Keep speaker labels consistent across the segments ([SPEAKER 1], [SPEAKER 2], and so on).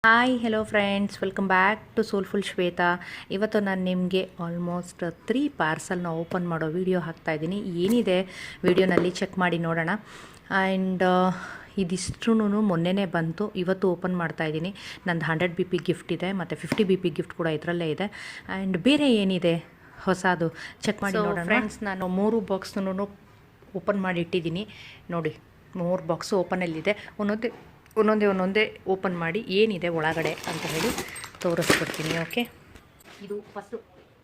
[SPEAKER 1] Hi hello friends, welcome back to soulful Shweta. ಇವತ್ತು ನಾನು ನಿಮಗೆ ಆಲ್ಮೋಸ್ಟ್ 3 ಪಾರ್ಸಲ್ನ ಓಪನ್ ಮಾಡೋ ವಿಡಿಯೋ ಹಾಕ್ತಾಯಿದ್ದೀನಿ. ಏನಿದೆ ವಿಡಿಯೋನಲ್ಲಿ ಚೆಕ್ ಮಾಡಿ ನೋಡೋಣ. ಆ್ಯಂಡ್ ಇದಿಷ್ಟೂ ಮೊನ್ನೆನೇ ಬಂತು, ಇವತ್ತು ಓಪನ್ ಮಾಡ್ತಾಯಿದ್ದೀನಿ. ನಂದು 100 BP ಗಿಫ್ಟ್ ಇದೆ ಮತ್ತು 50 BP ಗಿಫ್ಟ್ ಕೂಡ ಇದರಲ್ಲೇ ಇದೆ. ಆ್ಯಂಡ್ ಬೇರೆ ಏನಿದೆ ಹೊಸದು ಚೆಕ್ ಮಾಡಿ ನೋಡೋಣ ಫ್ರೆಂಡ್ಸ್. ನಾನು 3 ಬಾಕ್ಸ್ನೂ ಓಪನ್ ಮಾಡಿ ಇಟ್ಟಿದ್ದೀನಿ ನೋಡಿ. 3 ಬಾಕ್ಸು ಓಪನಲ್ಲಿದೆ. ಒಂದೊಂದೇ ಓಪನ್ ಮಾಡಿ ಏನಿದೆ ಒಳಗಡೆ ಅಂತ ಹೇಳಿ ತೋರಿಸ್ಬಿಡ್ತೀನಿ. ಓಕೆ, ಇದು ಫಸ್ಟು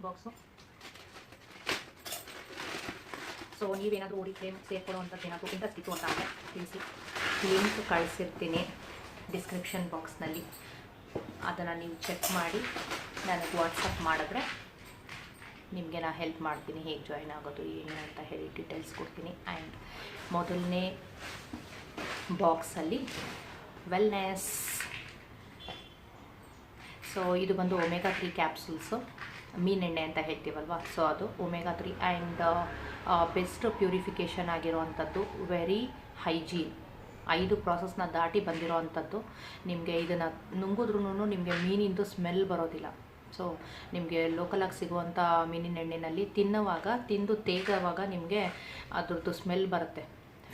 [SPEAKER 1] ಬಾಕ್ಸು. ಸೊ ನೀವೇನಾದರೂ ಓಡಿ ಫ್ರೇಮ್ ಸೇರ್ಕೊಳ್ಳುವಂಥದ್ದು ಏನಾದರೂ ಇಂಟ್ರೆಸ್ಟ್ ಇತ್ತು ಅಂತ ಅಂದರೆ ತಿಳಿಸಿ. ಲಿಂಕ್ ಕಳಿಸಿರ್ತೀನಿ ಡಿಸ್ಕ್ರಿಪ್ಷನ್ ಬಾಕ್ಸ್ನಲ್ಲಿ. ಅದನ್ನು ನೀವು ಚೆಕ್ ಮಾಡಿ ನನಗೆ ವಾಟ್ಸಪ್ ಮಾಡಿದ್ರೆ ನಿಮಗೆ ನಾನು ಹೆಲ್ಪ್ ಮಾಡ್ತೀನಿ, ಹೇಗೆ ಜಾಯಿನ್ ಆಗೋದು ಏನು ಅಂತ ಹೇಳಿ ಡೀಟೇಲ್ಸ್ ಕೊಡ್ತೀನಿ. ಆ್ಯಂಡ್ ಮೊದಲನೇ ಬಾಕ್ಸಲ್ಲಿ ವೆಲ್ನೆಸ್. ಸೊ ಇದು ಬಂದು ಒಮೆಗಾ 3 ಕ್ಯಾಪ್ಸೂಲ್ಸು, ಮೀನೆಣ್ಣೆ ಅಂತ ಹೇಳ್ತೀವಲ್ವ, ಸೊ ಅದು ಒಮೆಗಾ 3 ಆ್ಯಂಡ್ ಬೆಸ್ಟ್ ಪ್ಯೂರಿಫಿಕೇಷನ್ ಆಗಿರೋವಂಥದ್ದು, ವೆರಿ ಹೈಜೀನ್. 5 ಪ್ರಾಸೆಸ್ನ ದಾಟಿ ಬಂದಿರೋ ಅಂಥದ್ದು. ನಿಮಗೆ ಇದನ್ನು ನುಂಗಿದ್ರೂ ನಿಮಗೆ ಮೀನಿಂದು ಸ್ಮೆಲ್ ಬರೋದಿಲ್ಲ. ಸೊ ನಿಮಗೆ ಲೋಕಲಾಗಿ ಸಿಗುವಂಥ ಮೀನಿನ ಎಣ್ಣೆಯಲ್ಲಿ ತಿಂದು ತೇಗುವಾಗ ನಿಮಗೆ ಅದ್ರದ್ದು ಸ್ಮೆಲ್ ಬರುತ್ತೆ,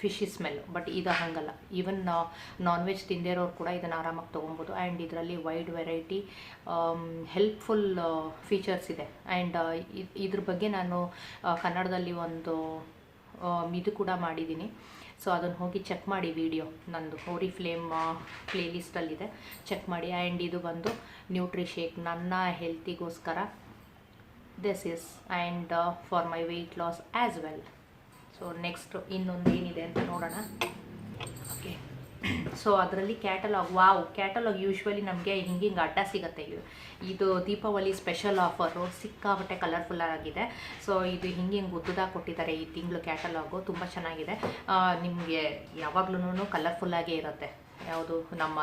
[SPEAKER 1] ಫಿಶಿ ಸ್ಮೆಲ್. ಬಟ್ ಇದು ಹಾಗಲ್ಲ. ಈವನ್ ನಾನ್ ವೆಜ್ ತಿಂದಿರೋರು ಕೂಡ ಇದನ್ನು ಆರಾಮಾಗಿ ತೊಗೊಬೋದು. ಆ್ಯಂಡ್ ಇದರಲ್ಲಿ ವೈಡ್ ವೆರೈಟಿ ಹೆಲ್ಪ್ಫುಲ್ ಫೀಚರ್ಸ್ ಇದೆ. ಆ್ಯಂಡ್ ಇದ್ರ ಬಗ್ಗೆ ನಾನು ಕನ್ನಡದಲ್ಲಿ ಒಂದು ಇದು ಕೂಡ ಮಾಡಿದ್ದೀನಿ. ಸೊ ಅದನ್ನು ಹೋಗಿ ಚೆಕ್ ಮಾಡಿ. ವಿಡಿಯೋ ನಂದು ಓರಿಫ್ಲೇಮ್ ಪ್ಲೇಲಿಸ್ಟಲ್ಲಿದೆ, ಚೆಕ್ ಮಾಡಿ. ಆ್ಯಂಡ್ ಇದು ಬಂದು ನ್ಯೂಟ್ರಿ ಶೇಕ್, ನನ್ನ ಹೆಲ್ತಿಗೋಸ್ಕರ this is, and for my weight loss as well. So next ಇನ್ನೊಂದು ಏನಿದೆ ಅಂತ ನೋಡೋಣ. ಓಕೆ, ಸೊ ಅದರಲ್ಲಿ ಕ್ಯಾಟಲಾಗ್. ಕ್ಯಾಟಲಾಗ್ ಯೂಶ್ವಲಿ ನಮಗೆ ಹಿಂಗೆ ಅಡ್ಡ ಸಿಗುತ್ತೆ. ಇದು ದೀಪಾವಳಿ ಸ್ಪೆಷಲ್ ಆಫರು, ಸಿಕ್ಕಾಪಟ್ಟೆ ಕಲರ್ಫುಲ್ ಆಗಿದೆ. ಸೊ ಇದು ಹಿಂಗೆ ಉದ್ದದಾಗಿ ಕೊಟ್ಟಿದ್ದಾರೆ ಈ ತಿಂಗಳು. ಕ್ಯಾಟಲಾಗು ತುಂಬ ಚೆನ್ನಾಗಿದೆ. ನಿಮಗೆ ಯಾವಾಗ್ಲೂ ಕಲರ್ಫುಲ್ಲಾಗೇ ಇರುತ್ತೆ ಯಾವುದು ನಮ್ಮ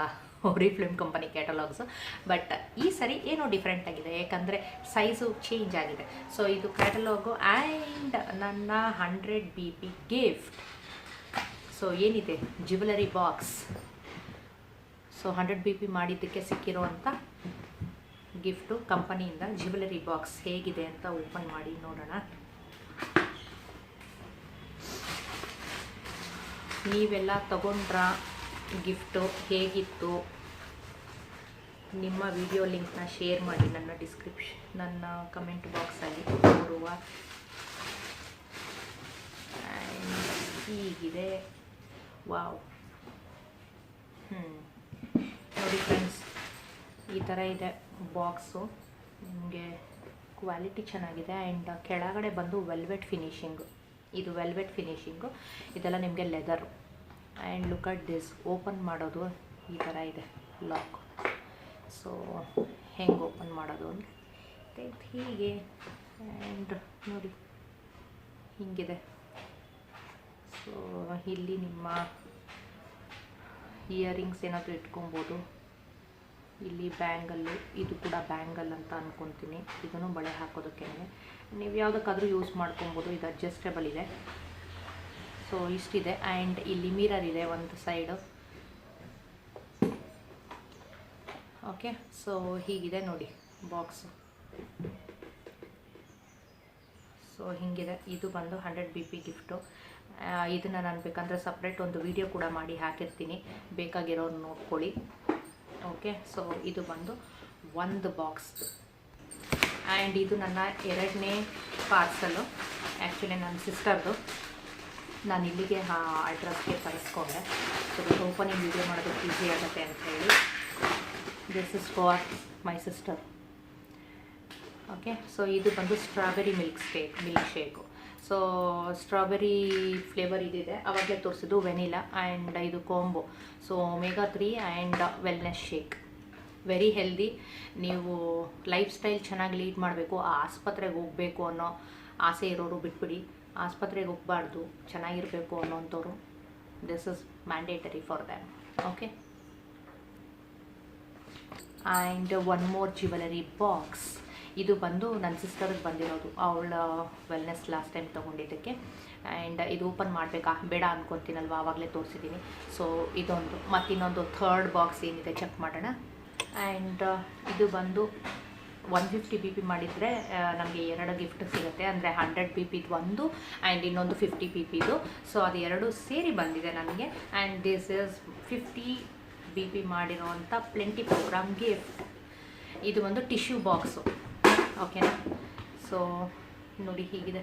[SPEAKER 1] ಓರಿಫ್ಲೇಮ್ ಕಂಪನಿ ಕ್ಯಾಟಲಾಗ್ಸು. ಬಟ್ ಈ ಸರಿ ಏನೋ ಡಿಫ್ರೆಂಟ್ ಆಗಿದೆ, ಯಾಕಂದರೆ ಸೈಜು ಚೇಂಜ್ ಆಗಿದೆ. ಸೊ ಇದು ಕ್ಯಾಟಲಾಗು ಆ್ಯಂಡ್ ನನ್ನ 100 BP ಗಿಫ್ಟ್. ಸೊ ಏನಿದೆ ಜ್ಯುವೆಲರಿ ಬಾಕ್ಸ್. ಸೊ 100 BP ಮಾಡಿದ್ದಕ್ಕೆ ಸಿಕ್ಕಿರೋವಂಥ ಗಿಫ್ಟು ಕಂಪನಿಯಿಂದ ಜ್ಯುವೆಲರಿ ಬಾಕ್ಸ್. ಹೇಗಿದೆ ಅಂತ ಓಪನ್ ಮಾಡಿ ನೋಡೋಣ. ನೀವೆಲ್ಲ ತಗೊಂಡ್ರ ಗಿಫ್ಟು ಹೇಗಿತ್ತು? ನಿಮ್ಮ ವಿಡಿಯೋ ಲಿಂಕ್ನ ಶೇರ್ ಮಾಡಿ ನನ್ನ ಕಮೆಂಟ್ ಬಾಕ್ಸಲ್ಲಿ ನೋಡುವ. ಹೀಗಿದೆ. ವಾವ್. ನೋಡಿ ಫ್ರೆಂಡ್ಸ್, ಈ ಥರ ಇದೆ ಬಾಕ್ಸು. ನಿಮಗೆ ಕ್ವಾಲಿಟಿ ಚೆನ್ನಾಗಿದೆ. ಆ್ಯಂಡ್ ಕೆಳಗಡೆ ಬಂದು ವೆಲ್ವೆಟ್ ಫಿನಿಶಿಂಗು. ಇದು ವೆಲ್ವೆಟ್ ಫಿನಿಶಿಂಗು, ಇದೆಲ್ಲ ನಿಮಗೆ leather. And look at this. Open ಮಾಡೋದು ಈ ಥರ ಇದೆ ಲಾಕ್. ಸೊ ಹೆಂಗೆ ಓಪನ್ ಮಾಡೋದು ಅಂತ ಹೀಗೆ. ಆ್ಯಂಡ್ ನೋಡಿ ಹೀಗಿದೆ. ಸೊ ಇಲ್ಲಿ ನಿಮ್ಮ ಇಯರಿಂಗ್ಸ್ ಏನಾದರೂ ಇಟ್ಕೊಬೋದು. ಇಲ್ಲಿ ಬ್ಯಾಂಗಲ್ಲು, ಇದು ಕೂಡ ಬ್ಯಾಂಗಲ್ ಅಂತ ಅಂದ್ಕೊತೀನಿ. ಇದನ್ನು ಬಳೆ ಹಾಕೋದಕ್ಕೆ ನೀವು ಯಾವುದಕ್ಕಾದರೂ ಯೂಸ್ ಮಾಡ್ಕೊಬೋದು. ಇದು ಅಡ್ಜಸ್ಟೇಬಲ್ ಇದೆ. ಸೊ ಇಷ್ಟಿದೆ. ಆ್ಯಂಡ್ ಇಲ್ಲಿ ಮಿರರ್ ಇದೆ ಒಂದು ಸೈಡು. ಓಕೆ, ಸೊ ಹೀಗಿದೆ ನೋಡಿ ಬಾಕ್ಸು. ಸೊ ಹೀಗಿದೆ. ಇದು ಬಂದು 100 BP ಗಿಫ್ಟು. ಇದನ್ನು ನಾನು ಬೇಕಂದರೆ ಸಪ್ರೇಟ್ ಒಂದು ವಿಡಿಯೋ ಕೂಡ ಮಾಡಿ ಹಾಕಿರ್ತೀನಿ, ಬೇಕಾಗಿರೋರು ನೋಡ್ಕೊಳ್ಳಿ. ಓಕೆ, ಸೊ ಇದು ಬಂದು ಒಂದು ಬಾಕ್ಸ್. ಆ್ಯಂಡ್ ಇದು ನನ್ನ 2ನೇ ಪಾರ್ಸಲು. ಆ್ಯಕ್ಚುಲಿ ನನ್ನ ಸಿಸ್ಟರ್ದು. ನಾನು ಇಲ್ಲಿಗೆ ಅಡ್ರೆಸ್ಗೆ ತರಿಸ್ಕೊಂಡೆ. ಸೊ ಓಪನಿಂಗ್ ವಿಡಿಯೋ ಮಾಡೋದಕ್ಕೆ ಈಸಿ ಆಗುತ್ತೆ ಅಂತ ಹೇಳಿ. This is for my sister. Okay, so ಇದು ಬಂದು strawberry milk shake. So strawberry flavour ಇದಿದೆ, ಆವಾಗಲೇ ತೋರಿಸಿದ್ದು ವೆನಿಲಾ. ಆ್ಯಂಡ್ ಇದು combo. So omega 3 and wellness shake, very healthy. ನೀವು ಲೈಫ್ ಸ್ಟೈಲ್ ಚೆನ್ನಾಗಿ ಲೀಡ್ ಮಾಡಬೇಕು, ಆಸ್ಪತ್ರೆಗೆ ಹೋಗಬೇಕು ಅನ್ನೋ ಆಸೆ ಇರೋರು ಬಿಟ್ಬಿಡಿ. ಆಸ್ಪತ್ರೆಗೆ ಹೋಗಬಾರ್ದು, ಚೆನ್ನಾಗಿರಬೇಕು ಅನ್ನೋಂಥವ್ರು this is mandatory for them. Okay, and one more jewellery box. ಇದು ಬಂದು ನನ್ನ ಸಿಸ್ಟರ್ಗೆ ಬಂದಿರೋದು, ಅವಳ ವೆಲ್ನೆಸ್ ಲಾಸ್ಟ್ ಟೈಮ್ ತೊಗೊಂಡಿದ್ದಕ್ಕೆ. ಆ್ಯಂಡ್ ಇದು ಓಪನ್ ಮಾಡಬೇಕಾ ಬೇಡ ಅಂದ್ಕೊತೀನಲ್ವ, ಆವಾಗಲೇ ತೋರಿಸಿದ್ದೀನಿ. ಸೊ ಇದೊಂದು, ಮತ್ತು ಇನ್ನೊಂದು ಥರ್ಡ್ ಬಾಕ್ಸ್ ಏನಿದೆ ಚೆಕ್ ಮಾಡೋಣ. ಆ್ಯಂಡ್ ಇದು ಬಂದು 150 BP ಮಾಡಿದರೆ ನಮಗೆ 2 ಗಿಫ್ಟ್ ಸಿಗುತ್ತೆ. ಅಂದರೆ 100 BPದು ಒಂದು ಆ್ಯಂಡ್ ಇನ್ನೊಂದು 50 BPದು. ಸೊ ಅದು ಎರಡು ಸೇರಿ ಬಂದಿದೆ ನನಗೆ. ಆ್ಯಂಡ್ ದಿಸ್ ಇಸ್ 50 BP ಮಾಡಿರೋವಂಥ ಪ್ಲೆಂಟಿ ಪ್ರೋಗ್ರಾಮ್ ಗಿಫ್ಟ್. ಇದು ಒಂದು ಟಿಶ್ಯೂ ಬಾಕ್ಸು, ಓಕೆನಾ. ಸೊ ನೋಡಿ ಹೀಗಿದೆ.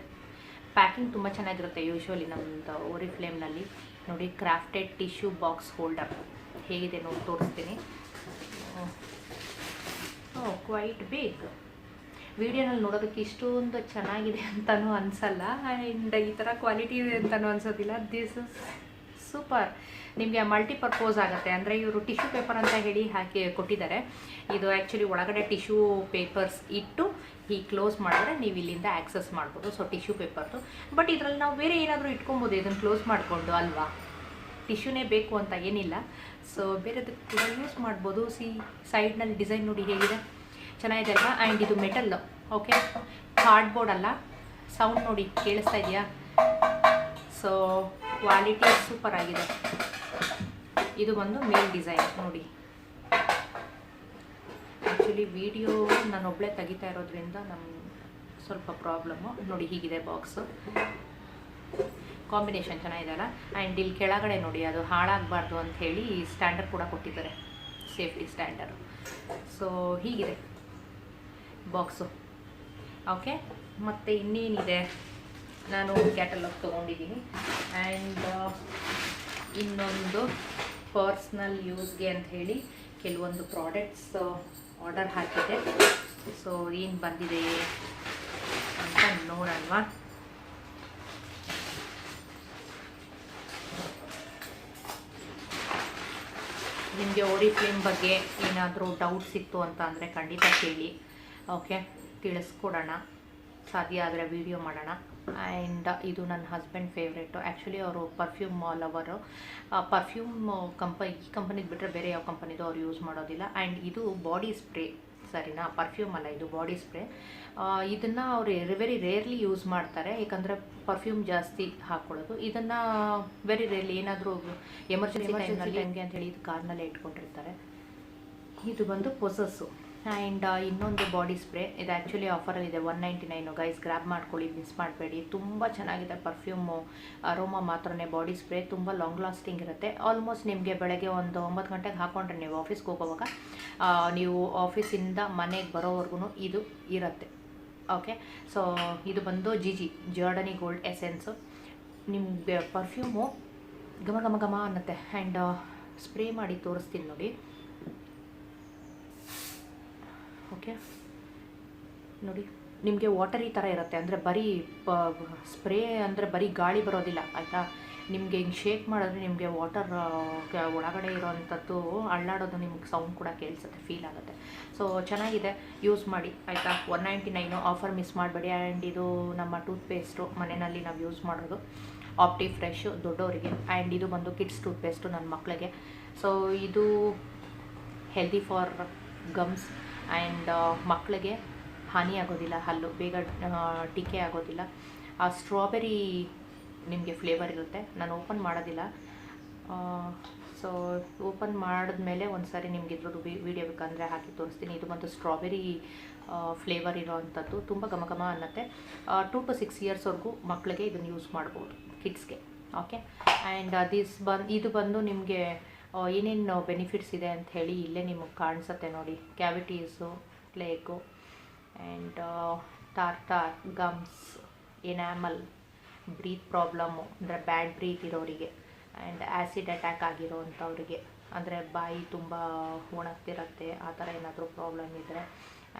[SPEAKER 1] ಪ್ಯಾಕಿಂಗ್ ತುಂಬ ಚೆನ್ನಾಗಿರುತ್ತೆ ಯೂಶ್ವಲಿ ನಮ್ಮದು ಓರಿಫ್ಲೇಮ್ನಲ್ಲಿ. ನೋಡಿ ಕ್ರಾಫ್ಟೆಡ್ ಟಿಶ್ಯೂ ಬಾಕ್ಸ್ ಹೋಲ್ಡರ್ ಹೇಗಿದೆ ನೋಡಿ ತೋರಿಸ್ತೀನಿ. Quite big. ವಿಡಿಯೋನಲ್ಲಿ ನೋಡೋದಕ್ಕೆ ಇಷ್ಟೊಂದು ಚೆನ್ನಾಗಿದೆ ಅಂತಲೂ ಅನಿಸಲ್ಲ, ಆ್ಯಂಡ್ ಈ ಥರ ಕ್ವಾಲಿಟಿ ಇದೆ ಅಂತಲೂ ಅನಿಸೋದಿಲ್ಲ. This is super. ನಿಮಗೆ ಮಲ್ಟಿಪರ್ಪೋಸ್ ಆಗುತ್ತೆ. ಅಂದರೆ ಇವರು ಟಿಶ್ಯೂ ಪೇಪರ್ ಅಂತ ಹೇಳಿ ಹಾಕಿ ಕೊಟ್ಟಿದ್ದಾರೆ. ಇದು ಆ್ಯಕ್ಚುಲಿ ಒಳಗಡೆ ಟಿಶ್ಯೂ ಪೇಪರ್ಸ್ ಇಟ್ಟು ಹೀಗೆ ಕ್ಲೋಸ್ ಮಾಡಿದ್ರೆ ನೀವು ಇಲ್ಲಿಂದ ಆ್ಯಕ್ಸಸ್ ಮಾಡ್ಬೋದು. ಸೊ ಟಿಶ್ಯೂ ಪೇಪರ್ದು. ಬಟ್ ಇದರಲ್ಲಿ ನಾವು ಬೇರೆ ಏನಾದರೂ ಇಟ್ಕೊಬೋದು ಇದನ್ನು ಕ್ಲೋಸ್ ಮಾಡಿಕೊಂಡು, ಅಲ್ವಾ. ಟಿಶ್ಯೂನೇ ಬೇಕು ಅಂತ ಏನಿಲ್ಲ. ಸೊ ಬೇರೆದಕ್ಕೆ ಕೂಡ ಯೂಸ್ ಮಾಡ್ಬೋದು. ಸೈಡ್ನಲ್ಲಿ ಡಿಸೈನ್ ನೋಡಿ ಹೇಗಿದೆ, ಚೆನ್ನಾಗಿದೆ ಅಲ್ವಾ. ಆ್ಯಂಡ್ ಇದು ಮೆಟಲ್, ಓಕೆ, ಕಾರ್ಡ್ಬೋರ್ಡ್ ಅಲ್ಲ. ಸೌಂಡ್ ನೋಡಿ ಕೇಳಿಸ್ತಾ ಇದೆಯಾ. ಸೊ ಕ್ವಾಲಿಟಿ ಸೂಪರ್ ಆಗಿದೆ. ಇದು ಒಂದು ಮೇಲ್ ಡಿಸೈನ್ ನೋಡಿ. ಆ್ಯಕ್ಚುಲಿ ವಿಡಿಯೋ ನಾನು ಒಬ್ಬಳೇ ತೆಗಿತಾ ಇರೋದ್ರಿಂದ ನಮ್ಗೆ ಸ್ವಲ್ಪ ಪ್ರಾಬ್ಲಮ್ಮು. ನೋಡಿ ಹೀಗಿದೆ ಬಾಕ್ಸು. ಕಾಂಬಿನೇಷನ್ ಚೆನ್ನಾಗಿದೆ ಅಲ್ಲ. ಆ್ಯಂಡ್ ಇಲ್ಲಿ ಕೆಳಗಡೆ ನೋಡಿ ಅದು ಹಾಳಾಗಬಾರ್ದು ಅಂತ ಹೇಳಿ ಸ್ಟ್ಯಾಂಡರ್ ಕೂಡ ಕೊಟ್ಟಿದ್ದಾರೆ, ಸೇಫ್ಟಿ ಸ್ಟ್ಯಾಂಡರ್. ಸೊ ಹೀಗಿದೆ ಬಾಕ್ಸು, ಓಕೆ. ಮತ್ತು ಇನ್ನೇನಿದೆ, ನಾನು ಕ್ಯಾಟಲಾಗ್ ತೊಗೊಂಡಿದ್ದೀನಿ. ಆ್ಯಂಡ್ ಇನ್ನೊಂದು ಪರ್ಸ್ನಲ್ ಯೂಸ್ಗೆ ಅಂತ ಹೇಳಿ ಕೆಲವೊಂದು ಪ್ರಾಡಕ್ಟ್ಸ್ ಆರ್ಡರ್ ಹಾಕಿದೆ. ಸೊ ಏನು ಬಂದಿದೆ ಅಂತ ನೋಡೋಣವಾ. ನಿಮಗೆ ಓರಿಫ್ಲೇಮ್ ಬಗ್ಗೆ ಏನಾದರೂ ಡೌಟ್ಸ್ ಇತ್ತು ಅಂತ ಅಂದರೆ ಖಂಡಿತ ಕೇಳಿ, ಓಕೆ. ತಿಳಿಸ್ಕೊಡೋಣ, ಸಾಧ್ಯ ಆದರೆ ವಿಡಿಯೋ ಮಾಡೋಣ. ಆ್ಯಂಡ್ ಇದು ನನ್ನ ಹಸ್ಬೆಂಡ್ ಫೇವ್ರೇಟು. ಆ್ಯಕ್ಚುಲಿ ಅವರು ಪರ್ಫ್ಯೂಮ್ ಲವರು. ಪರ್ಫ್ಯೂಮ್ ಈ ಕಂಪನಿದು ಬಿಟ್ಟರೆ ಬೇರೆ ಯಾವ ಕಂಪನಿದು ಅವ್ರು ಯೂಸ್ ಮಾಡೋದಿಲ್ಲ. ಆ್ಯಂಡ್ ಇದು ಬಾಡಿ ಸ್ಪ್ರೇ, ಸರಿನಾ, ಪರ್ಫ್ಯೂಮ್ ಅಲ್ಲ, ಇದು ಬಾಡಿ ಸ್ಪ್ರೇ. ಇದನ್ನು ಅವರು ವೆರಿ ರೇರ್ಲಿ ಯೂಸ್ ಮಾಡ್ತಾರೆ, ಯಾಕಂದರೆ ಪರ್ಫ್ಯೂಮ್ ಜಾಸ್ತಿ ಹಾಕ್ಕೊಳ್ಳೋದು. ಇದನ್ನು ವೆರಿ ರೇರ್ಲಿ ಏನಾದರೂ ಎಮರ್ಜೆನ್ಸಿ ಟೈಮ್ನಲ್ಲಿ ಹೆಂಗೆ ಅಂತೇಳಿ ಇದು ಕಾರ್ನಲ್ಲೇ ಇಟ್ಕೊಂಡಿರ್ತಾರೆ. ಇದು ಬಂದು ಪೊಸಸ್ಸು. ಆ್ಯಂಡ್ ಇನ್ನೊಂದು ಬಾಡಿ ಸ್ಪ್ರೇ. ಇದು ಆ್ಯಕ್ಚುಲಿ ಆಫರಲ್ಲಿದೆ, 199. ಗೈಸ್ ಗ್ರ್ಯಾಬ್ ಮಾಡ್ಕೊಳ್ಳಿ, ಮಿಸ್ ಮಾಡಬೇಡಿ. ತುಂಬ ಚೆನ್ನಾಗಿದೆ ಪರ್ಫ್ಯೂಮು. ಅರೋಮಾ ಮಾತ್ರನೇ ಬಾಡಿ ಸ್ಪ್ರೇ. ತುಂಬ ಲಾಂಗ್ ಲಾಸ್ಟಿಂಗ್ ಇರುತ್ತೆ. ಆಲ್ಮೋಸ್ಟ್ ನಿಮಗೆ ಬೆಳಗ್ಗೆ ಒಂದು 9 ಗಂಟೆಗೆ ಹಾಕ್ಕೊಂಡ್ರೆ ನೀವು ಆಫೀಸ್ಗೆ ಹೋಗೋವಾಗ ನೀವು ಆಫೀಸಿಂದ ಮನೆಗೆ ಬರೋವರೆಗೂ ಇದು ಇರುತ್ತೆ, ಓಕೆ. ಸೊ ಇದು ಬಂದು ಜಾರ್ಡನಿ ಗೋಲ್ಡ್ ಎಸೆನ್ಸು. ನಿಮಗೆ ಪರ್ಫ್ಯೂಮು ಘಮ ಘಮ ಘಮ ಅನ್ನತ್ತೆ. ಆ್ಯಂಡ್ ಸ್ಪ್ರೇ ಮಾಡಿ ತೋರಿಸ್ತೀನಿ ನೋಡಿ, ಓಕೆ. ನೋಡಿ ನಿಮಗೆ ವಾಟರಿ ಥರ ಇರುತ್ತೆ. ಅಂದರೆ ಬರೀ ಸ್ಪ್ರೇ ಅಂದರೆ ಬರೀ ಗಾಳಿ ಬರೋದಿಲ್ಲ, ಆಯಿತಾ. ನಿಮಗೆ ಹಿಂಗೆ ಶೇಕ್ ಮಾಡಿದ್ರೆ ನಿಮಗೆ ವಾಟರ್ ಒಳಗಡೆ ಇರೋವಂಥದ್ದು ಅಳ್ಳಾಡೋದು ನಿಮ್ಗೆ ಸೌಂಡ್ ಕೂಡ ಕೇಳಿಸುತ್ತೆ, ಫೀಲ್ ಆಗುತ್ತೆ. ಸೊ ಚೆನ್ನಾಗಿದೆ, ಯೂಸ್ ಮಾಡಿ, ಆಯಿತಾ. 199 ಆಫರ್ ಮಿಸ್ ಮಾಡಬೇಡಿ. ಆ್ಯಂಡ್ ಇದು ನಮ್ಮ ಟೂತ್ಪೇಸ್ಟು ಮನೆಯಲ್ಲಿ ನಾವು ಯೂಸ್ ಮಾಡೋದು, ಆಪ್ಟಿ ಫ್ರೆಶ್ ದೊಡ್ಡವರಿಗೆ. ಆ್ಯಂಡ್ ಇದು ಬಂದು ಕಿಡ್ಸ್ ಟೂತ್ಪೇಸ್ಟು ನನ್ನ ಮಕ್ಕಳಿಗೆ. ಸೊ ಇದು ಹೆಲ್ದಿ ಫಾರ್ ಗಮ್ಸ್. ಆ್ಯಂಡ್ ಮಕ್ಕಳಿಗೆ ಹಾನಿ ಆಗೋದಿಲ್ಲ, ಹಲ್ಲು ಬೇಗ ಟಿಕೆ ಆಗೋದಿಲ್ಲ. ಆ ಸ್ಟ್ರಾಬೆರಿ ನಿಮಗೆ ಫ್ಲೇವರ್ ಇರುತ್ತೆ. ನಾನು ಓಪನ್ ಮಾಡೋದಿಲ್ಲ. ಸೊ ಓಪನ್ ಮಾಡಿದ್ಮೇಲೆ ಒಂದು ಸಾರಿ ನಿಮ್ಗೆ ಇದ್ರದ್ದು ವೀಡಿಯೋ ಬೇಕಂದರೆ ಹಾಕಿ ತೋರಿಸ್ತೀನಿ. ಇದು ಬಂದು ಸ್ಟ್ರಾಬೆರಿ ಫ್ಲೇವರ್ ಇರೋ ಅಂಥದ್ದು, ತುಂಬ ಘಮ ಘಮ ಅನ್ನತ್ತೆ. 2 to 6 ಇಯರ್ಸ್ವರೆಗೂ ಮಕ್ಕಳಿಗೆ ಇದನ್ನು ಯೂಸ್ ಮಾಡ್ಬೋದು, ಕಿಡ್ಸ್ಗೆ, ಓಕೆ. ಆ್ಯಂಡ್ ಇದು ಬಂದು ನಿಮಗೆ ಏನೇನು ಬೆನಿಫಿಟ್ಸ್ ಇದೆ ಅಂತ ಹೇಳಿ ಇಲ್ಲೇ ನಿಮಗೆ ಕಾಣಿಸುತ್ತೆ ನೋಡಿ. Cavities, plaque, and tartar, gums, enamel, breath problem ಅಂದರೆ ಬ್ಯಾಡ್ ಬ್ರೀತ್ ಇರೋರಿಗೆ, ಆ್ಯಂಡ್ ಆ್ಯಸಿಡ್ ಅಟ್ಯಾಕ್ ಆಗಿರೋವಂಥವ್ರಿಗೆ, ಅಂದರೆ ಬಾಯಿ ತುಂಬ ಒಣಗ್ತಿರುತ್ತೆ, ಆ ಥರ ಏನಾದರೂ ಪ್ರಾಬ್ಲಮ್ ಇದ್ದರೆ.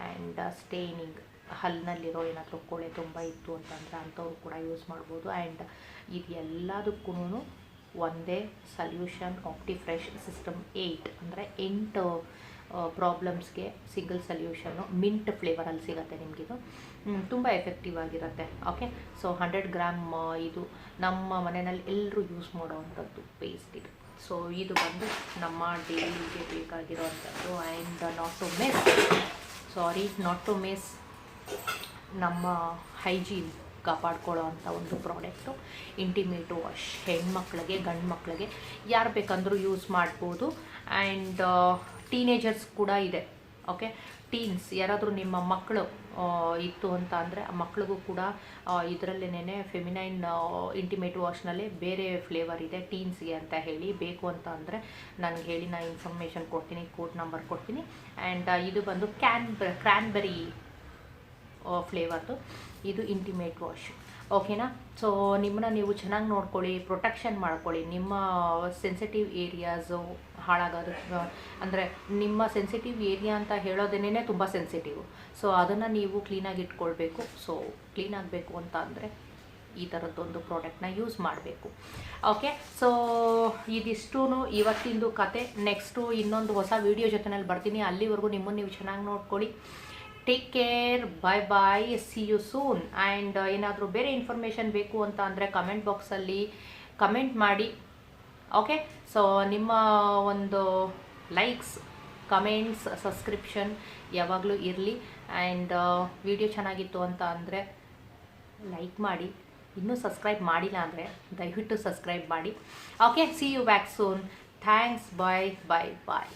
[SPEAKER 1] ಆ್ಯಂಡ್ ಸ್ಟೇನಿಂಗ್, ಹಲ್ಲಿನಲ್ಲಿರೋ ಏನಾದರೂ ಕೊಳೆ ತುಂಬ ಇತ್ತು ಅಂತಂದರೆ ಅಂಥವ್ರು ಕೂಡ ಯೂಸ್ ಮಾಡ್ಬೋದು. ಆ್ಯಂಡ್ ಇದು ಎಲ್ಲದಕ್ಕೂ ಒಂದೇ ಸಲ್ಯೂಷನ್, ಆಪ್ಟಿ ಫ್ರೆಶ್ ಸಿಸ್ಟಮ್ 8 ಅಂದರೆ 8 ಪ್ರಾಬ್ಲಮ್ಸ್ಗೆ ಸಿಂಗಲ್ ಸಲ್ಯೂಷನ್ನು ಮಿಂಟ್ ಫ್ಲೇವರಲ್ಲಿ ಸಿಗುತ್ತೆ ನಿಮಗಿದು. ತುಂಬ ಎಫೆಕ್ಟಿವ್ ಆಗಿರುತ್ತೆ, ಓಕೆ. ಸೊ 100 ಗ್ರಾಮ್ ಇದು ನಮ್ಮ ಮನೆಯಲ್ಲಿ ಎಲ್ಲರೂ ಯೂಸ್ ಮಾಡೋವಂಥದ್ದು ಪೇಸ್ಟ್ ಇದು. ಸೊ ಇದು ಬಂದು ನಮ್ಮ ಡೈಲಿಗೆ ಬೇಕಾಗಿರೋವಂಥದ್ದು. ಆ್ಯಂಡ್ ನಾಟ್ ಟು ಮಿಸ್ ನಮ್ಮ ಹೈಜೀನ್ ಕಾಪಾಡ್ಕೊಳ್ಳೋ ಅಂಥ ಒಂದು ಪ್ರಾಡಕ್ಟು, ಇಂಟಿಮೇಟ್ ವಾಶ್. ಹೆಣ್ಮಕ್ಳಿಗೆ, ಗಂಡು ಮಕ್ಕಳಿಗೆ ಯಾರು ಬೇಕಂದ್ರೂ ಯೂಸ್ ಮಾಡ್ಬೋದು. ಆ್ಯಂಡ್ ಟೀನೇಜರ್ಸ್ ಕೂಡ ಇದೆ. ಓಕೆ, ಟೀನ್ಸ್ ಯಾರಾದರೂ ನಿಮ್ಮ ಮಕ್ಕಳು ಇತ್ತು ಅಂತ ಅಂದರೆ ಆ ಮಕ್ಳಿಗೂ ಕೂಡ ಇದರಲ್ಲೇನೆ ಫೆಮಿನೈನ್ ಇಂಟಿಮೇಟ್ ವಾಶ್ನಲ್ಲೇ ಬೇರೆ ಫ್ಲೇವರ್ ಇದೆ ಟೀನ್ಸ್ಗೆ ಅಂತ ಹೇಳಿ. ಬೇಕು ಅಂತ ಅಂದರೆ ನನಗೆ ಹೇಳಿ, ನಾನು ಇನ್ಫಾರ್ಮೇಷನ್ ಕೊಡ್ತೀನಿ, ಕೋಡ್ ನಂಬರ್ ಕೊಡ್ತೀನಿ. ಆ್ಯಂಡ್ ಇದು ಬಂದು ಕ್ರ್ಯಾನ್ಬೆರಿ ಫ್ಲೇವರ್ದು ಇದು ಇಂಟಿಮೇಟ್ ವಾಶ್. ಓಕೆನಾ? ಸೊ ನಿಮ್ಮನ್ನ ನೀವು ಚೆನ್ನಾಗಿ ನೋಡ್ಕೊಳ್ಳಿ, ಪ್ರೊಟೆಕ್ಷನ್ ಮಾಡ್ಕೊಳ್ಳಿ. ನಿಮ್ಮ ಸೆನ್ಸಿಟಿವ್ ಏರಿಯಾಸು ಹಾಳಾಗೋದು ಅಂದರೆ ನಿಮ್ಮ ಸೆನ್ಸಿಟಿವ್ ಏರಿಯಾ ಅಂತ ಹೇಳೋದೇನೇ ತುಂಬ ಸೆನ್ಸಿಟಿವ್. ಸೊ ಅದನ್ನು ನೀವು ಕ್ಲೀನಾಗಿ ಇಟ್ಕೊಳ್ಬೇಕು. ಸೊ ಕ್ಲೀನ್ ಆಗಬೇಕು ಅಂತ ಅಂದರೆ ಈ ಥರದ್ದೊಂದು ಪ್ರಾಡಕ್ಟ್ನ ಯೂಸ್ ಮಾಡಬೇಕು. ಓಕೆ, ಸೊ ಇದಿಷ್ಟೂ ಇವತ್ತಿಂದು ಕತೆ. ನೆಕ್ಸ್ಟು ಇನ್ನೊಂದು ಹೊಸ ವೀಡಿಯೋ ಜೊತೆನಲ್ಲಿ ಬರ್ತೀನಿ. ಅಲ್ಲಿವರೆಗೂ ನಿಮ್ಮನ್ನು ನೀವು ಚೆನ್ನಾಗಿ ನೋಡ್ಕೊಳ್ಳಿ. Take care, bye bye, see you soon. And ಏನಾದರೂ ಬೇರೆ ಇನ್ಫಾರ್ಮೇಷನ್ ಬೇಕು ಅಂತ ಅಂದರೆ ಕಮೆಂಟ್ ಬಾಕ್ಸಲ್ಲಿ ಕಮೆಂಟ್ ಮಾಡಿ. ಓಕೆ, ಸೊ ನಿಮ್ಮ ಒಂದು ಲೈಕ್ಸ್, ಕಮೆಂಟ್ಸ್, ಸಬ್ಸ್ಕ್ರಿಪ್ಷನ್ ಯಾವಾಗಲೂ ಇರಲಿ. ಆ್ಯಂಡ್ ವಿಡಿಯೋ ಚೆನ್ನಾಗಿತ್ತು ಅಂತ ಅಂದರೆ ಲೈಕ್ ಮಾಡಿ. ಇನ್ನೂ ಸಬ್ಸ್ಕ್ರೈಬ್ ಮಾಡಿಲ್ಲ ಅಂದರೆ ದಯವಿಟ್ಟು ಸಬ್ಸ್ಕ್ರೈಬ್ ಮಾಡಿ. Okay, see you back soon. Thanks, bye bye bye.